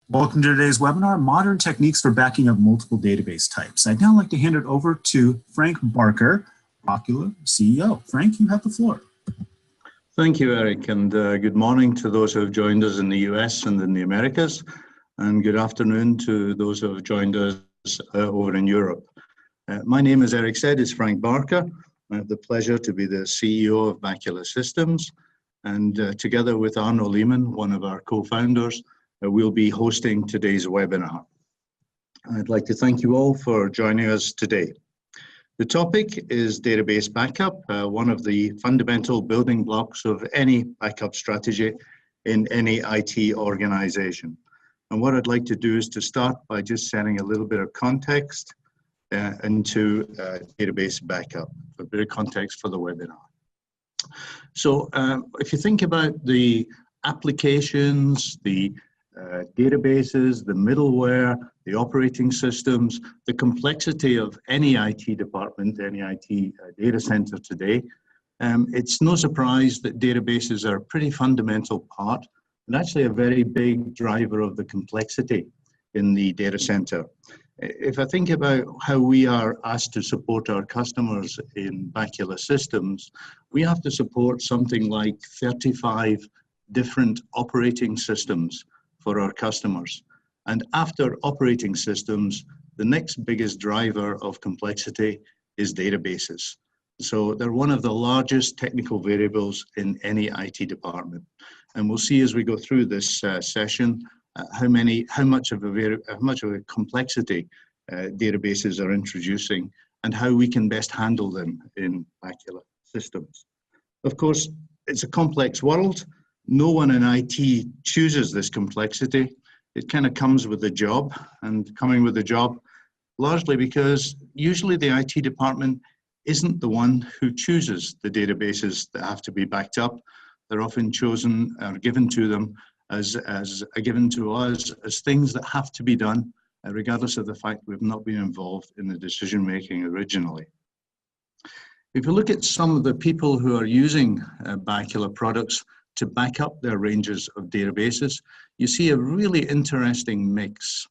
Welcome to today's webinar, Modern Techniques for Backing Up Multiple Database Types. I'd now like to hand it over to Frank Barker, Bacula CEO. Frank, you have the floor. Thank you, Eric, and good morning to those who have joined us in the US and in the Americas, and good afternoon to those who have joined us over in Europe. My name, as Eric said, is Frank Barker. I have the pleasure to be the CEO of Bacula Systems, and together with Arno Lehmann, one of our co-founders, we'll be hosting today's webinar. I'd like to thank you all for joining us today. The topic is database backup, one of the fundamental building blocks of any backup strategy in any IT organization. And what I'd like to do is to start by just setting a little bit of context into database backup, a bit of context for the webinar. So if you think about the applications, the databases, the middleware, the operating systems, the complexity of any IT department, any IT data center today, it's no surprise that databases are a pretty fundamental part and actually a very big driver of the complexity in the data center. If I think about how we are asked to support our customers in Bacula Systems, we have to support something like 35 different operating systems for our customers. And after operating systems, the next biggest driver of complexity is databases. So they're one of the largest technical variables in any IT department. And we'll see as we go through this session how much of a complexity databases are introducing and how we can best handle them in Bacula Systems. Of course, it's a complex world. No one in IT chooses this complexity. It kind of comes with the job, and coming with the job largely because usually the IT department isn't the one who chooses the databases that have to be backed up. They're often chosen or given to them as given to us as things that have to be done, regardless of the fact we've not been involved in the decision making originally. If you look at some of the people who are using Bacula products to back up their ranges of databases, you see a really interesting mix.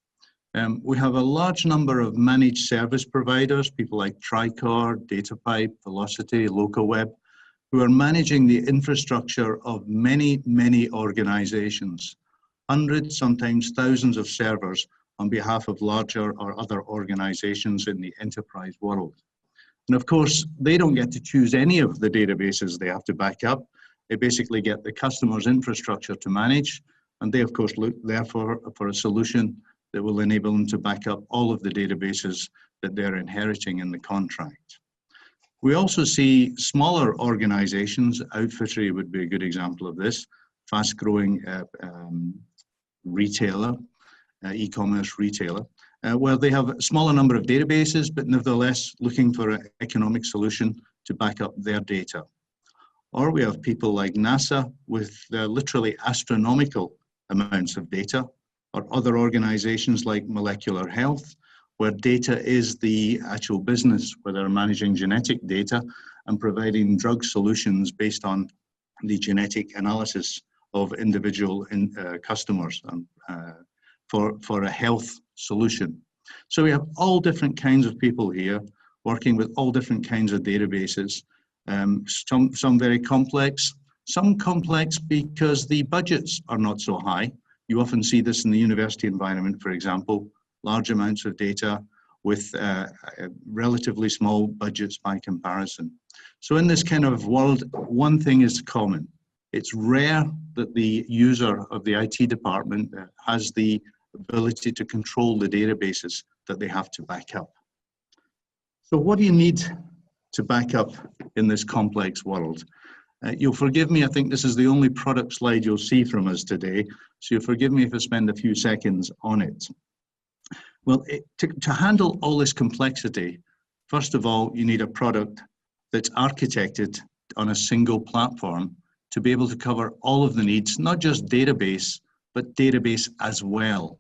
We have a large number of managed service providers, people like Tricor, DataPipe, Velocity, LocalWeb, who are managing the infrastructure of many, many organizations, hundreds, sometimes thousands of servers on behalf of larger or other organizations in the enterprise world. And of course, they don't get to choose any of the databases they have to back up. They basically get the customer's infrastructure to manage, and they of course look therefore for a solution that will enable them to back up all of the databases that they're inheriting in the contract. We also see smaller organizations, Outfittery would be a good example of this, fast-growing retailer, e-commerce retailer, where they have a smaller number of databases, but nevertheless looking for an economic solution to back up their data. Or we have people like NASA with literally astronomical amounts of data, or other organizations like Molecular Health, where data is the actual business, where they're managing genetic data and providing drug solutions based on the genetic analysis of individual customers for a health solution. So we have all different kinds of people here working with all different kinds of databases. Some very complex, some complex because the budgets are not so high. You often see this in the university environment, for example, large amounts of data with relatively small budgets by comparison. So in this kind of world, one thing is common. It's rare that the user of the IT department has the ability to control the databases that they have to back up. So what do you need to back up in this complex world? You'll forgive me, I think this is the only product slide you'll see from us today, so you'll forgive me if I spend a few seconds on it. Well, to handle all this complexity, first of all, you need a product that's architected on a single platform to be able to cover all of the needs, not just database, but database as well.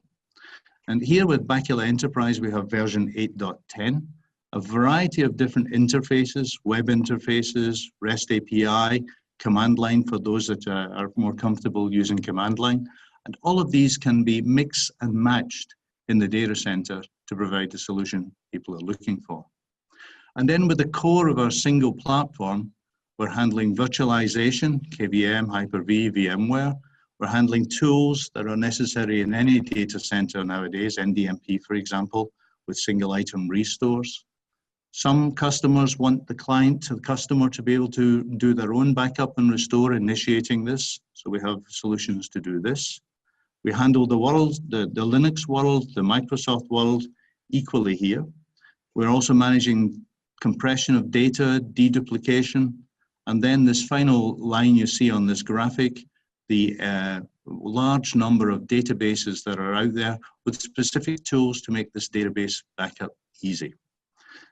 And here with Bacula Enterprise, we have version 8.10. A variety of different interfaces, web interfaces, REST API, command line for those that are more comfortable using command line, And all of these can be mixed and matched in the data center to provide the solution people are looking for. And then with the core of our single platform, we're handling virtualization, KVM, Hyper-V, VMware. We're handling tools that are necessary in any data center nowadays, NDMP, for example, with single item restores. Some customers want the customer to be able to do their own backup and restore, initiating this. So we have solutions to do this. We handle the world, the Linux world, the Microsoft world equally here. We're also managing compression of data, deduplication, and then this final line you see on this graphic, the large number of databases that are out there with specific tools to make this database backup easy.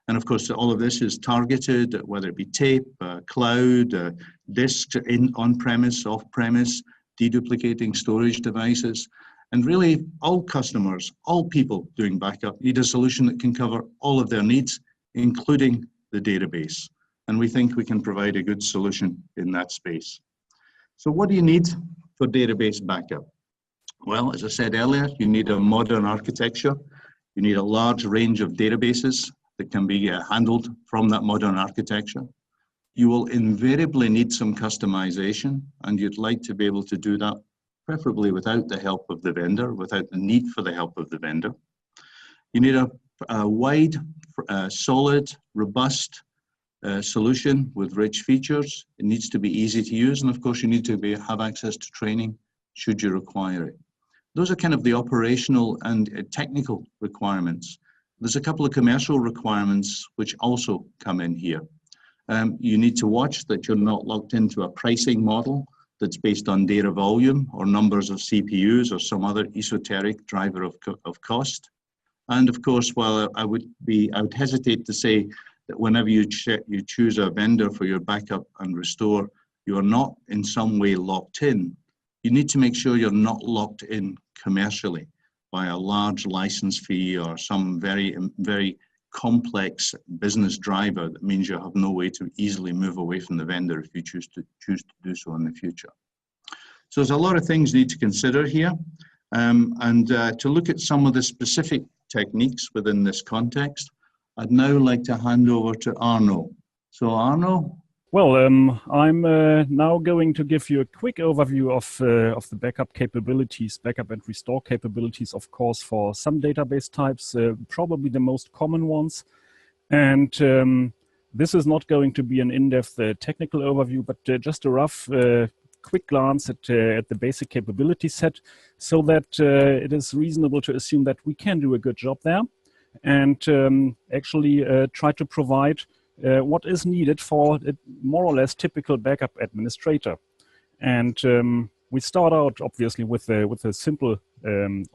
And of course, all of this is targeted, whether it be tape, cloud, disk, on-premise, off-premise, deduplicating storage devices. And really, all customers, all people doing backup need a solution that can cover all of their needs, including the database. And we think we can provide a good solution in that space. So what do you need for database backup? Well, as I said earlier, you need a modern architecture. You need a large range of databases that can be handled from that modern architecture. You will invariably need some customization, and you'd like to be able to do that preferably without the help of the vendor, without the need for the help of the vendor. You need a wide, solid, robust solution with rich features. It needs to be easy to use, and of course you need to have access to training should you require it. Those are kind of the operational and technical requirements. There's a couple of commercial requirements which also come in here. You need to watch that you're not locked into a pricing model that's based on data volume or numbers of CPUs or some other esoteric driver of cost. And of course, while I would hesitate to say that whenever you choose a vendor for your backup and restore, you are not in some way locked in. You need to make sure you're not locked in commercially by a large license fee or some very, very complex business driver that means you have no way to easily move away from the vendor if you choose to do so in the future. So there's a lot of things you need to consider here. To look at some of the specific techniques within this context, I'd now like to hand over to Arno. So Arno? Well, I'm now going to give you a quick overview of the backup capabilities, backup and restore capabilities, of course, for some database types, probably the most common ones. And this is not going to be an in-depth technical overview, but just a rough quick glance at the basic capability set so that it is reasonable to assume that we can do a good job there and actually try to provide what is needed for a more or less typical backup administrator. And we start out obviously with a simple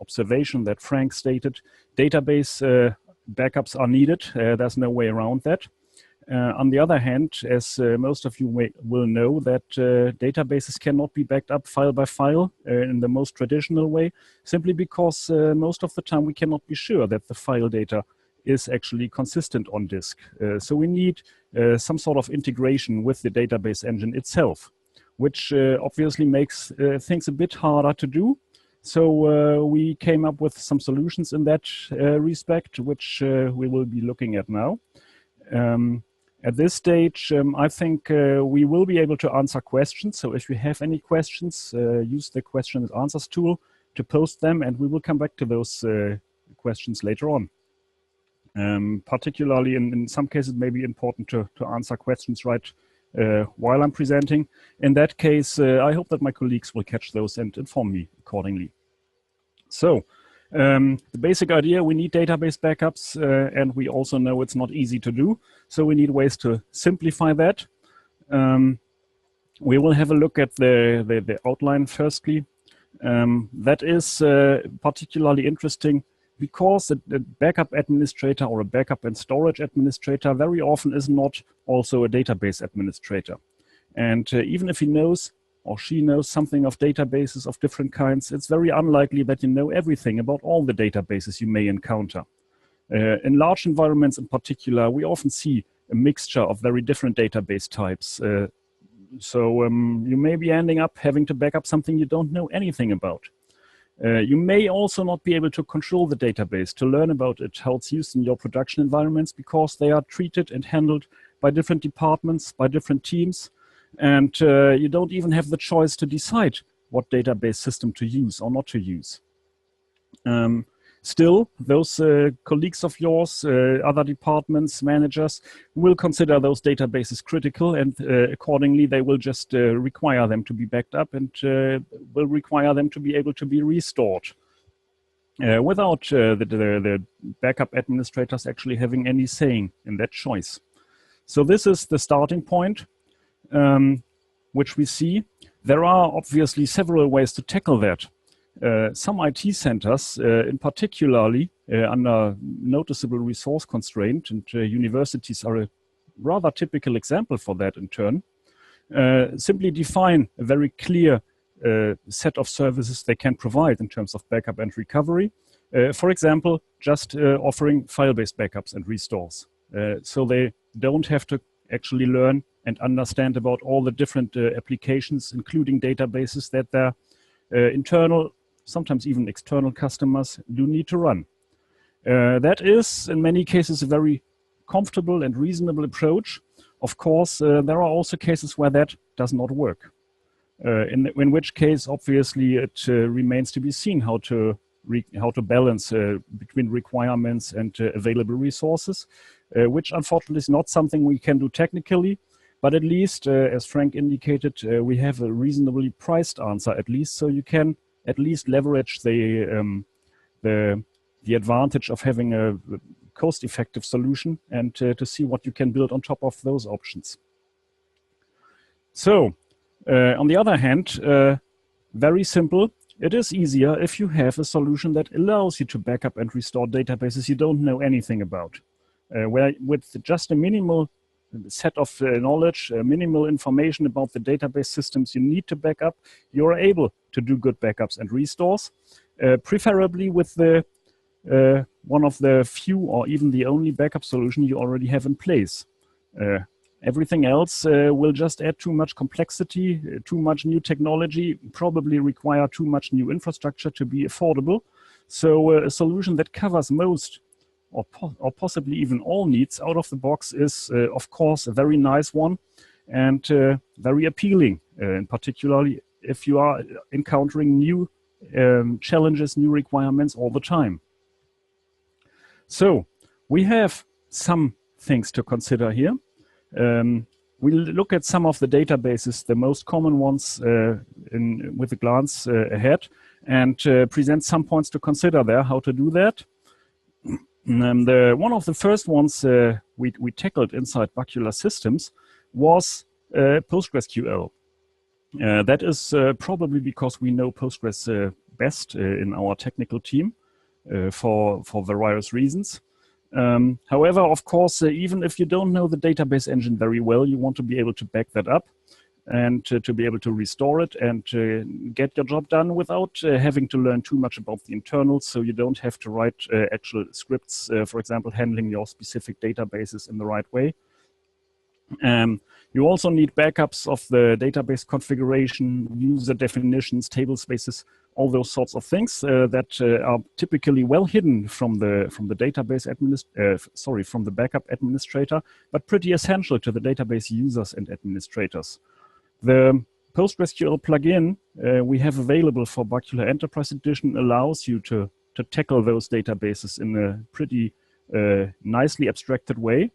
observation that Frank stated. Database backups are needed. There's no way around that. On the other hand, as most of you will know, that databases cannot be backed up file by file in the most traditional way, simply because most of the time we cannot be sure that the file data is actually consistent on disk. So we need some sort of integration with the database engine itself, which obviously makes things a bit harder to do. So we came up with some solutions in that respect, which we will be looking at now. At this stage, I think we will be able to answer questions. So if you have any questions, use the question and answers tool to post them, and we will come back to those questions later on. Particularly in some cases, it may be important to answer questions right while I'm presenting. In that case, I hope that my colleagues will catch those and inform me accordingly. So the basic idea, we need database backups, and we also know it's not easy to do. So we need ways to simplify that. We will have a look at the outline firstly. That is particularly interesting because a backup administrator or a backup and storage administrator very often is not also a database administrator. And even if he knows or she knows something of databases of different kinds, it's very unlikely that you know everything about all the databases you may encounter. In large environments in particular, we often see a mixture of very different database types. So you may be ending up having to back up something you don't know anything about. You may also not be able to control the database, to learn about it, how it's used in your production environments, because they are treated and handled by different departments, by different teams, and you don't even have the choice to decide what database system to use or not to use. Still, those colleagues of yours, other departments, managers, will consider those databases critical, and accordingly they will just require them to be backed up and will require them to be able to be restored without the backup administrators actually having any saying in that choice. So this is the starting point, which we see. There are obviously several ways to tackle that. Some IT centers, in particularly under noticeable resource constraint, and universities are a rather typical example for that in turn, simply define a very clear set of services they can provide in terms of backup and recovery. For example, just offering file-based backups and restores. So they don't have to actually learn and understand about all the different applications, including databases that their internal, sometimes even external customers do need to run. That is, in many cases, a very comfortable and reasonable approach. Of course, there are also cases where that does not work. In which case, obviously, it remains to be seen how to balance between requirements and available resources, which unfortunately is not something we can do technically. But at least, as Frank indicated, we have a reasonably priced answer, at least, so you can at least leverage the advantage of having a cost-effective solution and to see what you can build on top of those options. So, on the other hand, very simple. It is easier if you have a solution that allows you to back up and restore databases you don't know anything about, where with just a minimal set of knowledge, minimal information about the database systems you need to back up, you're able to do good backups and restores, preferably with the one of the few or even the only backup solution you already have in place. Everything else will just add too much complexity, too much new technology, probably require too much new infrastructure to be affordable. So a solution that covers most or possibly even all needs out of the box is, of course, a very nice one and very appealing, particularly if you are encountering new challenges, new requirements all the time. So we have some things to consider here. We'll look at some of the databases, the most common ones with a glance ahead, and present some points to consider there, how to do that. One of the first ones we tackled inside Bacula systems was PostgreSQL. That is probably because we know Postgres best in our technical team for various reasons. However, of course, even if you don't know the database engine very well, you want to be able to back that up and to be able to restore it and get your job done without having to learn too much about the internals, so you don't have to write actual scripts, for example, handling your specific databases in the right way. You also need backups of the database configuration, user definitions, table spaces, all those sorts of things that are typically well hidden from the from the backup administrator, but pretty essential to the database users and administrators. The PostgreSQL plugin we have available for Bacula Enterprise Edition allows you to tackle those databases in a pretty nicely abstracted way.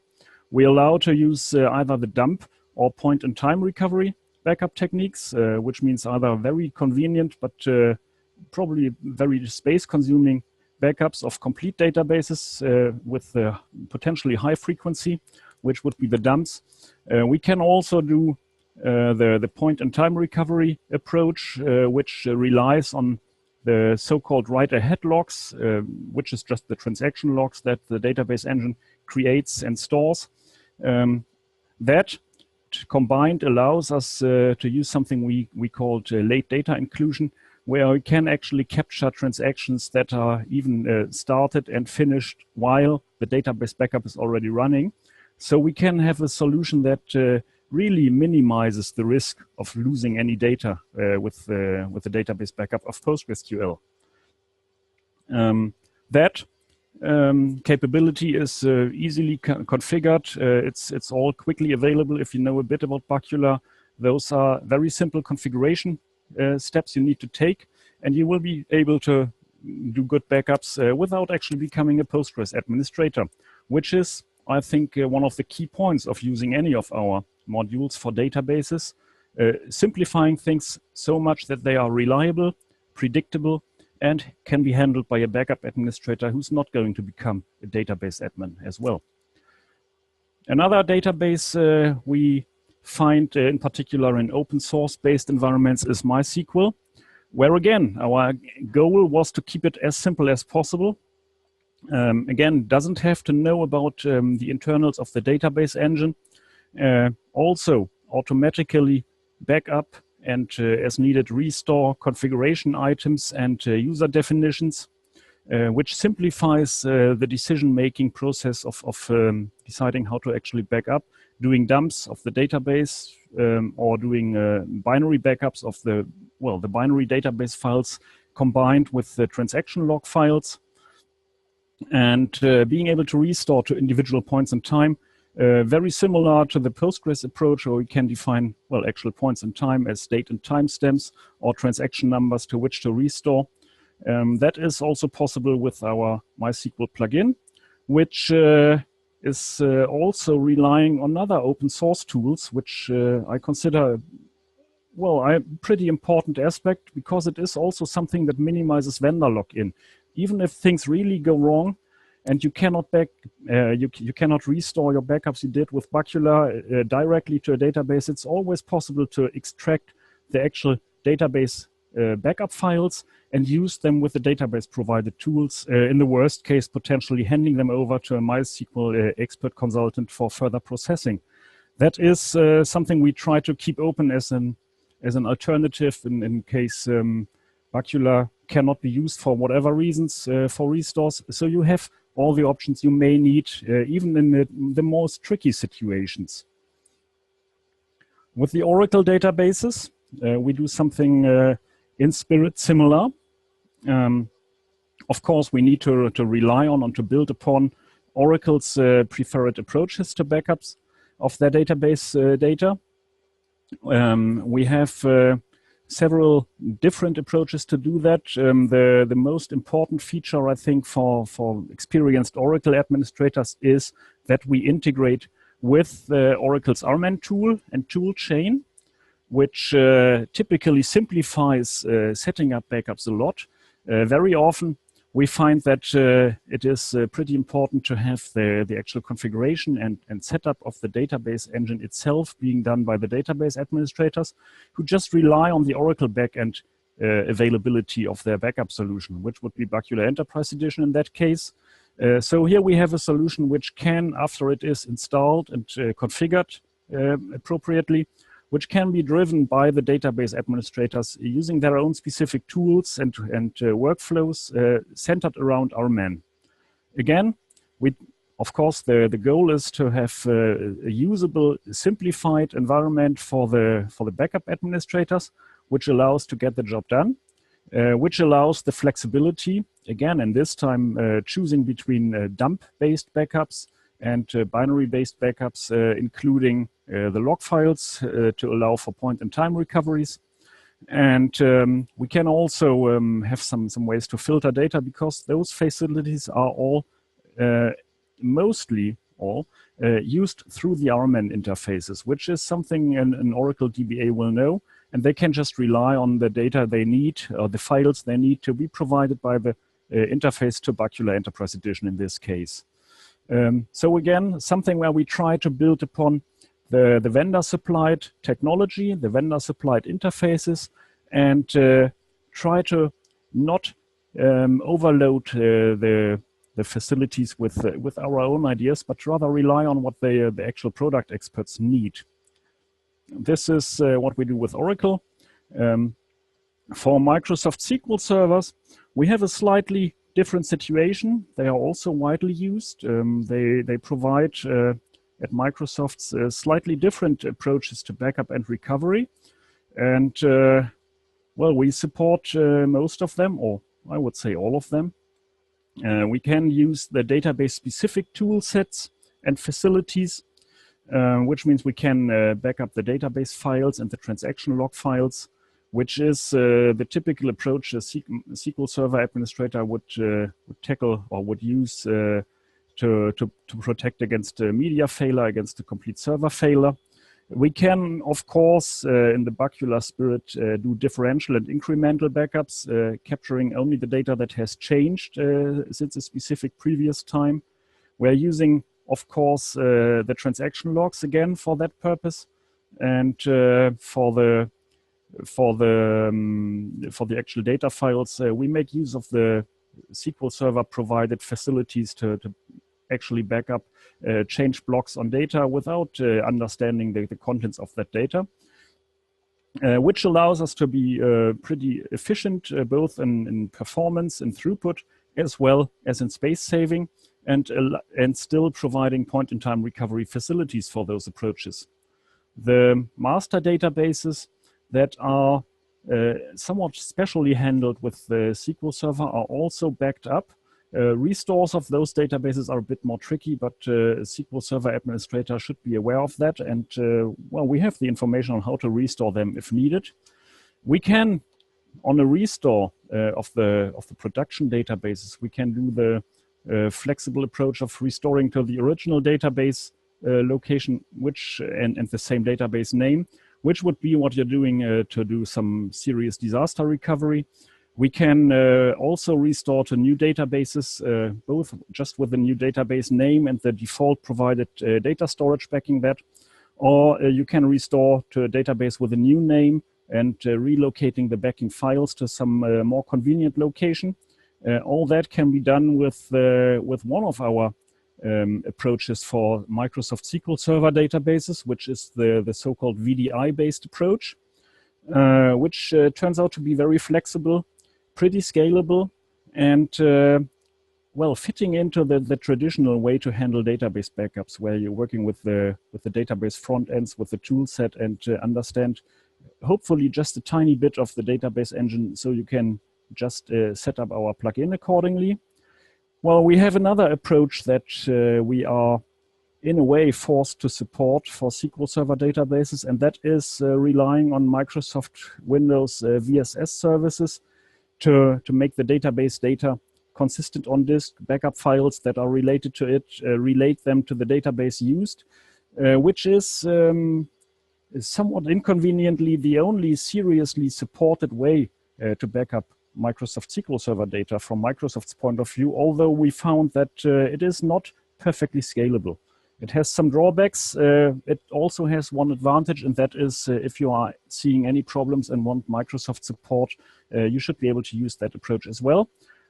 We allow to use either the dump or point-in-time recovery backup techniques, which means either very convenient but probably very space-consuming backups of complete databases with potentially high frequency, which would be the dumps. We can also do the point-in-time recovery approach, which relies on the so-called write-ahead logs, which is just the transaction logs that the database engine creates and stores. That combined allows us to use something we called late data inclusion, where we can actually capture transactions that are even started and finished while the database backup is already running. So we can have a solution that really minimizes the risk of losing any data with the database backup of PostgreSQL. That capability is easily configured. It's all quickly available if you know a bit about Bacula. Those are very simple configuration steps you need to take, and you will be able to do good backups without actually becoming a Postgres administrator, which is, I think, one of the key points of using any of our modules for databases, simplifying things so much that they are reliable, predictable, and can be handled by a backup administrator who's not going to become a database admin as well. Another database we find in particular in open source based environments is MySQL, where again, our goal was to keep it as simple as possible. Again, doesn't have to know about the internals of the database engine. Also automatically back up and as needed restore configuration items and user definitions, which simplifies the decision-making process of deciding how to actually back up, doing dumps of the database or doing binary backups of the binary database files combined with the transaction log files, and being able to restore to individual points in time. Very similar to the Postgres approach, where we can define, well, actual points in time as date and timestamps or transaction numbers to which to restore. That is also possible with our MySQL plugin, which is also relying on other open source tools, which I consider, well, a pretty important aspect, because it is also something that minimizes vendor lock-in. Even if things really go wrong, and you cannot you cannot restore your backups you did with Bacula directly to a database, it's always possible to extract the actual database backup files and use them with the database provided tools. In the worst case, potentially handing them over to a MySQL expert consultant for further processing. That is something we try to keep open as an alternative in case Bacula cannot be used for whatever reasons for restores. So you have all the options you may need, even in the most tricky situations. With the Oracle databases, we do something in spirit similar. Of course, we need to rely on and to build upon Oracle's preferred approaches to backups of their database data. We have several different approaches to do that. The most important feature, I think, for experienced Oracle administrators is that we integrate with Oracle's RMAN tool and tool chain, which typically simplifies setting up backups a lot. Very often we find that it is pretty important to have the actual configuration and setup of the database engine itself being done by the database administrators, who just rely on the Oracle backend availability of their backup solution, which would be Bacula Enterprise Edition in that case. So here we have a solution which can, after it is installed and configured appropriately, which can be driven by the database administrators using their own specific tools and workflows centered around RMAN. Again, of course, the goal is to have a usable, simplified environment for the backup administrators, which allows to get the job done, which allows the flexibility, again, and this time choosing between dump-based backups and binary-based backups, including the log files to allow for point-in-time recoveries. And we can also have some ways to filter data, because those facilities are all, mostly all, used through the RMAN interfaces, which is something an Oracle DBA will know, and they can just rely on the data they need, or the files they need to be provided by the interface to Bacula Enterprise Edition in this case. So again, something where we try to build upon the vendor-supplied technology, the vendor-supplied interfaces, and try to not overload the facilities with our own ideas, but rather rely on what the actual product experts need. This is what we do with Oracle. For Microsoft SQL servers, we have a slightly different situation. They are also widely used. They provide at Microsoft's slightly different approaches to backup and recovery. And well, we support most of them, or I would say all of them. We can use the database-specific tool sets and facilities, which means we can back up the database files and the transaction log files, which is the typical approach a SQL Server administrator would tackle or would use to protect against media failure, against a complete server failure. We can, of course, in the Bacula spirit, do differential and incremental backups, capturing only the data that has changed since a specific previous time. We're using, of course, the transaction logs again for that purpose, and for the actual data files, we make use of the SQL Server provided facilities to actually back up change blocks on data without understanding the contents of that data, which allows us to be pretty efficient both in performance and throughput, as well as in space saving, and still providing point-in-time recovery facilities for those approaches. The master databases that are somewhat specially handled with the SQL Server are also backed up. Restores of those databases are a bit more tricky, but SQL Server administrator should be aware of that. And well, we have the information on how to restore them if needed. We can, on a restore of the production databases, we can do the flexible approach of restoring to the original database location, which and the same database name, which would be what you're doing to do some serious disaster recovery. We can also restore to new databases, both just with the new database name and the default provided data storage backing that, or you can restore to a database with a new name and relocating the backing files to some more convenient location. All that can be done with one of our approaches for Microsoft SQL Server databases, which is the so-called VDI-based approach, which turns out to be very flexible, pretty scalable, and well, fitting into the traditional way to handle database backups, where you're working with the database front ends, with the tool set, and understand hopefully just a tiny bit of the database engine, so you can just set up our plugin accordingly. Well, we have another approach that we are in a way forced to support for SQL Server databases, and that is relying on Microsoft Windows VSS services to make the database data consistent on disk, backup files that are related to it, relate them to the database used, which is somewhat inconveniently the only seriously supported way to back up Microsoft SQL Server data from Microsoft's point of view, although we found that it is not perfectly scalable. It has some drawbacks. It also has one advantage, and that is if you are seeing any problems and want Microsoft support, you should be able to use that approach as well.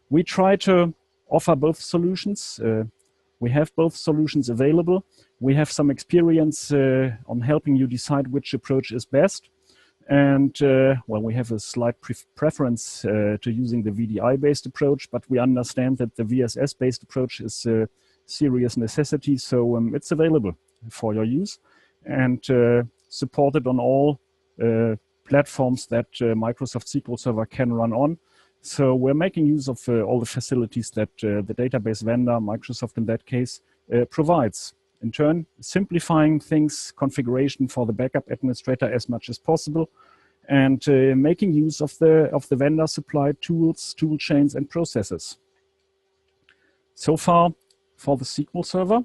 We try to offer both solutions. We have both solutions available. We have some experience on helping you decide which approach is best. And well, we have a slight preference to using the VDI-based approach, but we understand that the VSS-based approach is a serious necessity, so it's available for your use and supported on all platforms that Microsoft SQL Server can run on. So we're making use of all the facilities that the database vendor, Microsoft in that case, provides. In turn, simplifying things, configuration for the backup administrator as much as possible, and making use of the vendor supplied tools, tool chains, and processes. So far for the SQL Server.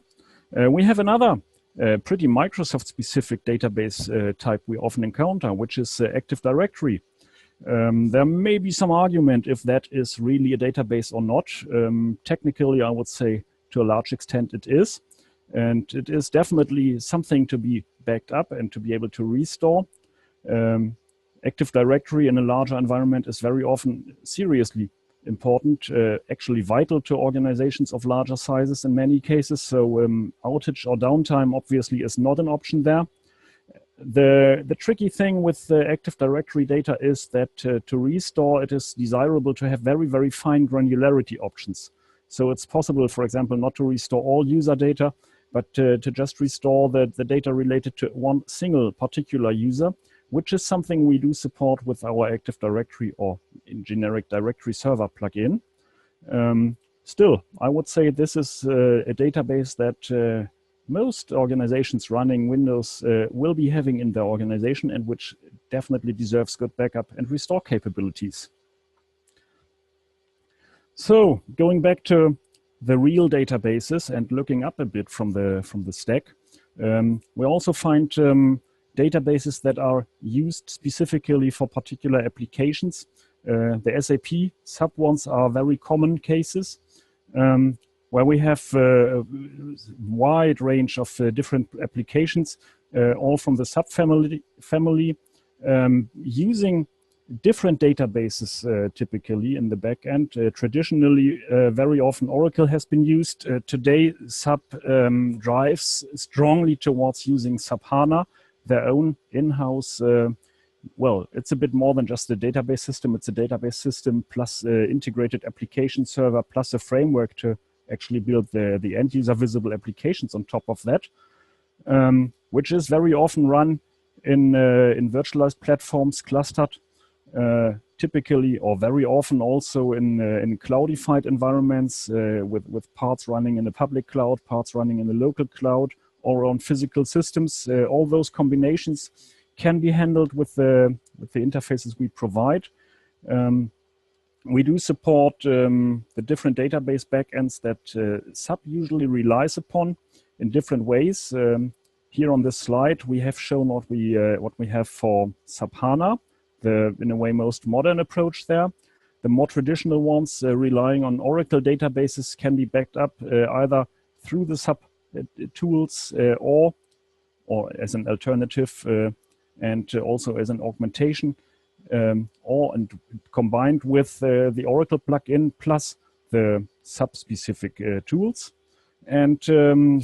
We have another pretty Microsoft-specific database type we often encounter, which is Active Directory. There may be some argument if that is really a database or not. Technically, I would say to a large extent it is. And it is definitely something to be backed up and to be able to restore. Active Directory in a larger environment is very often seriously important, actually vital to organizations of larger sizes in many cases. So outage or downtime obviously is not an option there. The tricky thing with the Active Directory data is that to restore, it is desirable to have very, very fine granularity options. So it's possible, for example, not to restore all user data, but to just restore the data related to one single particular user, which is something we do support with our Active Directory or in generic directory server plugin. Still, I would say this is a database that most organizations running Windows will be having in their organization, and which definitely deserves good backup and restore capabilities. So going back to the real databases and looking up a bit from the stack, we also find databases that are used specifically for particular applications. The SAP SAP ones are very common cases, where we have a wide range of different applications, all from the SAP family using different databases typically in the back end. Traditionally, very often Oracle has been used. Today, SAP drives strongly towards using SAP HANA, their own in-house, well, it's a bit more than just a database system. It's a database system plus integrated application server plus a framework to actually build the end-user visible applications on top of that, which is very often run in virtualized platforms, clustered, typically or very often also in cloudified environments with parts running in a public cloud, parts running in a local cloud, or on physical systems. All those combinations can be handled with the interfaces we provide. We do support the different database backends that SAP usually relies upon in different ways. Here on this slide, we have shown what we have for SAP HANA, the in a way most modern approach there. The more traditional ones relying on Oracle databases can be backed up either through the SAP tools or as an alternative and also as an augmentation, or combined with the Oracle plugin plus the SAP-specific tools. And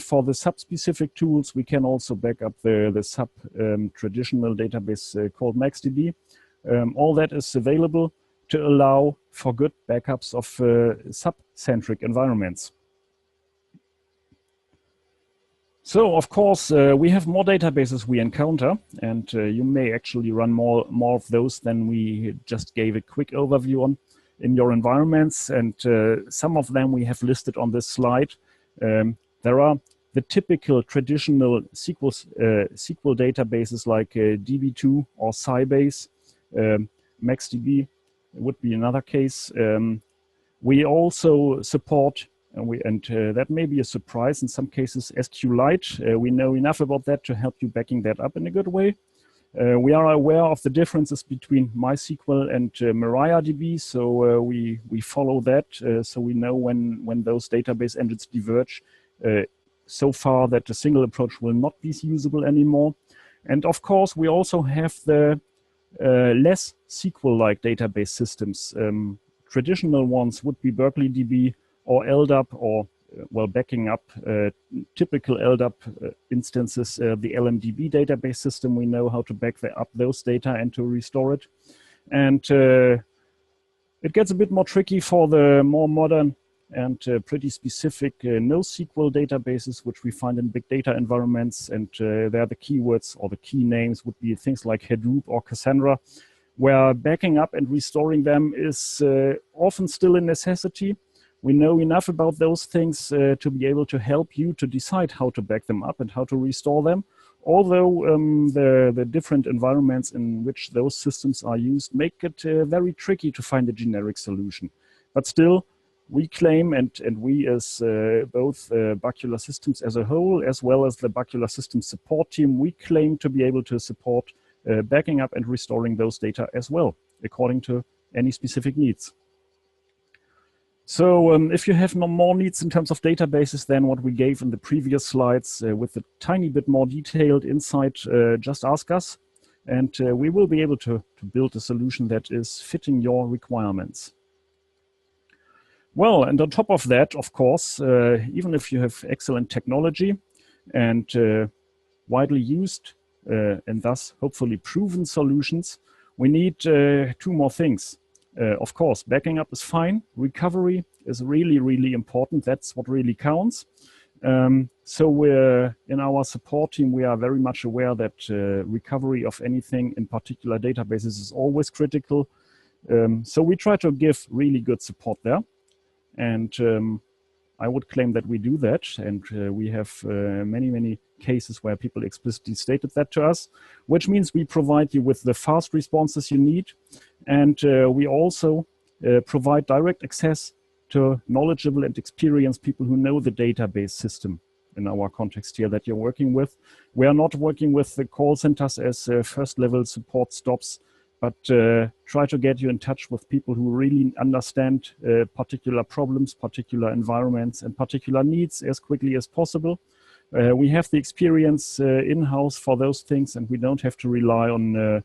for the SAP-specific tools, we can also back up the SAP traditional database called MaxDB. All that is available to allow for good backups of SAP-centric environments. So, of course, we have more databases we encounter, and you may actually run more of those than we just gave a quick overview on in your environments. And some of them we have listed on this slide. There are the typical traditional SQL databases like DB2 or Sybase. MaxDB would be another case. We also support, and that may be a surprise in some cases, SQLite. We know enough about that to help you backing that up in a good way. We are aware of the differences between MySQL and MariaDB, so we follow that, so we know when those database engines diverge so far that a single approach will not be usable anymore. And of course, we also have the less SQL-like database systems. Traditional ones would be BerkeleyDB or LDAP, or well, backing up typical LDAP instances, the LMDB database system. We know how to back up those data and to restore it. And it gets a bit more tricky for the more modern and pretty specific NoSQL databases, which we find in big data environments. And there the keywords or the key names would be things like Hadoop or Cassandra, where backing up and restoring them is often still a necessity. We know enough about those things to be able to help you to decide how to back them up and how to restore them. Although the different environments in which those systems are used make it very tricky to find a generic solution. But still, we claim, and we as both Bacula Systems as a whole, as well as the Bacula Systems support team, we claim to be able to support backing up and restoring those data as well, according to any specific needs. So if you have no more needs in terms of databases than what we gave in the previous slides with a tiny bit more detailed insight, just ask us, and we will be able to build a solution that is fitting your requirements. Well, and on top of that, of course, even if you have excellent technology and widely used and thus hopefully proven solutions, we need two more things. Of course, backing up is fine. Recovery is really, really important. That's what really counts. So we're in our support team, we are very much aware that recovery of anything, in particular databases, is always critical. So we try to give really good support there. And I would claim that we do that, and we have many cases where people explicitly stated that to us, which means we provide you with the fast responses you need, and we also provide direct access to knowledgeable and experienced people who know the database system in our context here that you're working with. We are not working with the call centers as first-level support stops, but try to get you in touch with people who really understand particular problems, particular environments, and particular needs as quickly as possible. We have the experience in-house for those things, and we don't have to rely on,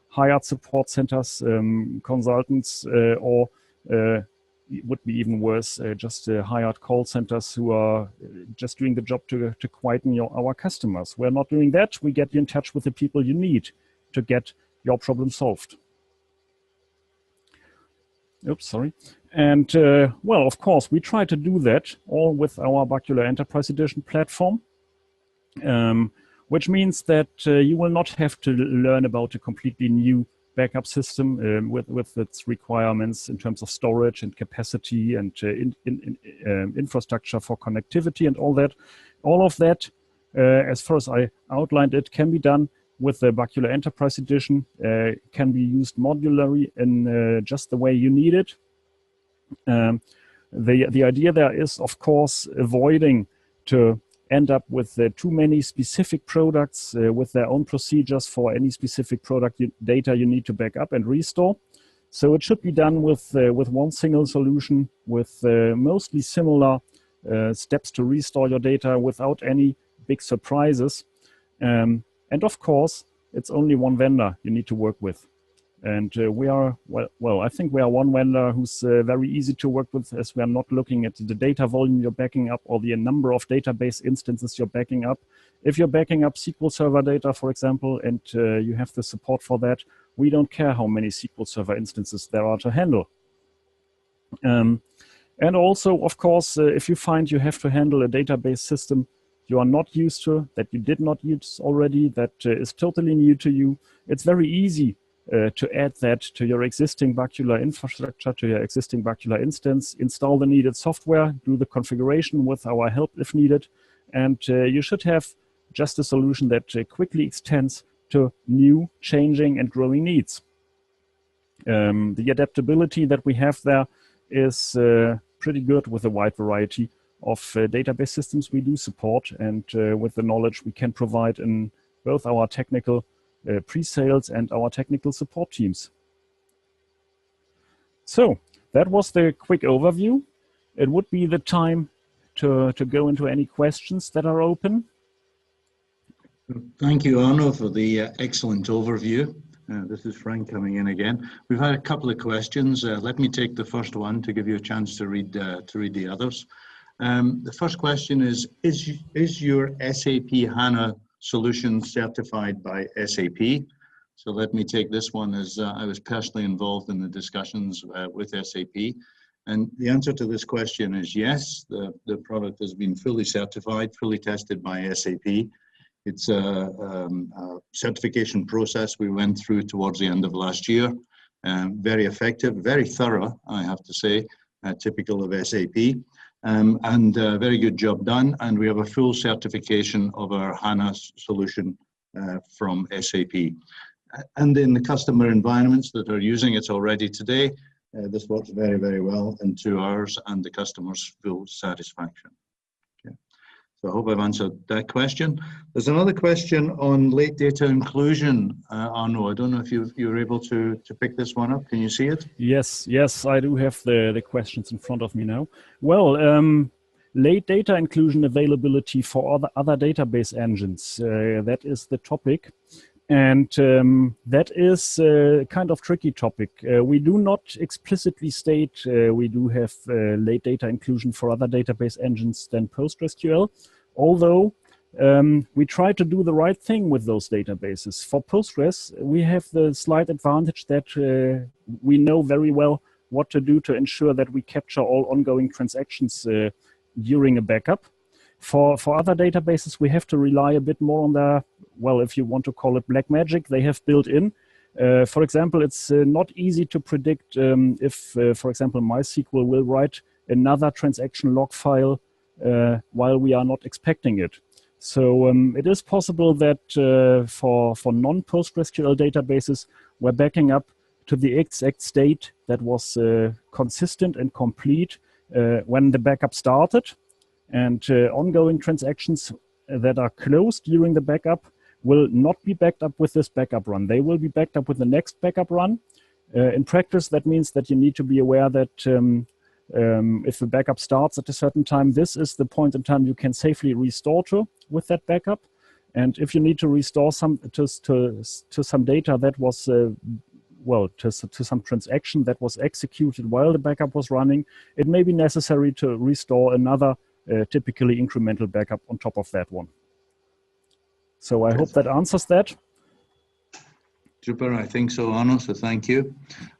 hired support centers, consultants, or it would be even worse, just hired call centers who are just doing the job to quieten our customers. We're not doing that. We get you in touch with the people you need to get your problem solved. Oops, sorry. And well, of course, we try to do that all with our Bacula Enterprise Edition platform, which means that you will not have to learn about a completely new backup system with its requirements in terms of storage and capacity and infrastructure for connectivity and all that. All of that, as far as I outlined it, can be done with the Bacula Enterprise Edition, can be used modularly in just the way you need it. The idea there is, of course, avoiding to end up with too many specific products with their own procedures for any specific product data you need to back up and restore. So it should be done with one single solution with mostly similar steps to restore your data without any big surprises. And of course, it's only one vendor you need to work with. And we are, well, I think we are one vendor who's very easy to work with, as we are not looking at the data volume you're backing up or the number of database instances you're backing up. If you're backing up SQL Server data, for example, and you have the support for that, we don't care how many SQL Server instances there are to handle. And also, of course, if you find you have to handle a database system you are not used to, that you did not use already, that is totally new to you, it's very easy to add that to your existing Bacula infrastructure, to your existing Bacula instance, install the needed software, do the configuration with our help if needed, and you should have just a solution that quickly extends to new, changing, and growing needs. The adaptability that we have there is pretty good with a wide variety of database systems we do support, and with the knowledge we can provide in both our technical pre-sales and our technical support teams. So that was the quick overview. It would be the time to go into any questions that are open. Thank you, Arno, for the excellent overview. This is Frank coming in again. We've had a couple of questions. Let me take the first one to give you a chance to read the others. The first question is your SAP HANA solution certified by SAP? So let me take this one, as I was personally involved in the discussions with SAP. And the answer to this question is yes, the product has been fully certified, fully tested by SAP. It's a certification process we went through towards the end of last year. Very effective, very thorough, I have to say, typical of SAP. And a very good job done. And we have a full certification of our HANA solution from SAP. And in the customer environments that are using it already today, this works very, very well in 2 hours and the customer's full satisfaction. Okay. So I hope I've answered that question. There's another question on late data inclusion. Arno, I don't know if you were able to pick this one up. Can you see it? Yes, I do have the questions in front of me now. Well, late data inclusion availability for other database engines. That is the topic. And that is a kind of tricky topic. We do not explicitly state we do have late data inclusion for other database engines than PostgreSQL, although we try to do the right thing with those databases. For Postgres, we have the slight advantage that we know very well what to do to ensure that we capture all ongoing transactions during a backup. For other databases, we have to rely a bit more on their, well, if you want to call it black magic, they have built in For example, it's not easy to predict if, for example, MySQL will write another transaction log file while we are not expecting it. So it is possible that for non-PostgreSQL databases, we're backing up to the exact state that was consistent and complete when the backup started. And ongoing transactions that are closed during the backup will not be backed up with this backup run. They will be backed up with the next backup run. In practice, that means that you need to be aware that if the backup starts at a certain time, this is the point in time you can safely restore to with that backup. And if you need to restore some to some data that was to some transaction that was executed while the backup was running, it may be necessary to restore another typically incremental backup on top of that one. So I hope that answers that. Super, I think so, Arno, so thank you.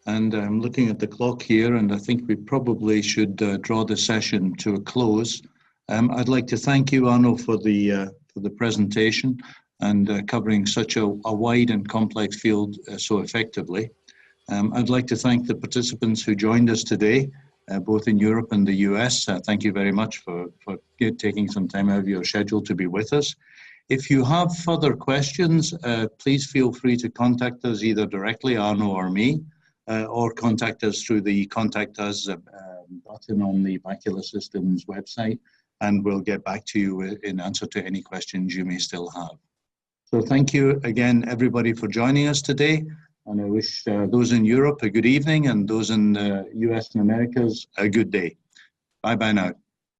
And I'm looking at the clock here, and I think we probably should draw the session to a close. I'd like to thank you, Arno, for the presentation and covering such a wide and complex field so effectively. I'd like to thank the participants who joined us today, both in Europe and the US. Thank you very much for taking some time out of your schedule to be with us. If you have further questions, please feel free to contact us either directly, Arno or me, or contact us through the Contact Us button on the Bacula Systems website, and we'll get back to you in answer to any questions you may still have. So thank you again, everybody, for joining us today. And I wish those in Europe a good evening and those in the US and Americas a good day. Bye-bye now.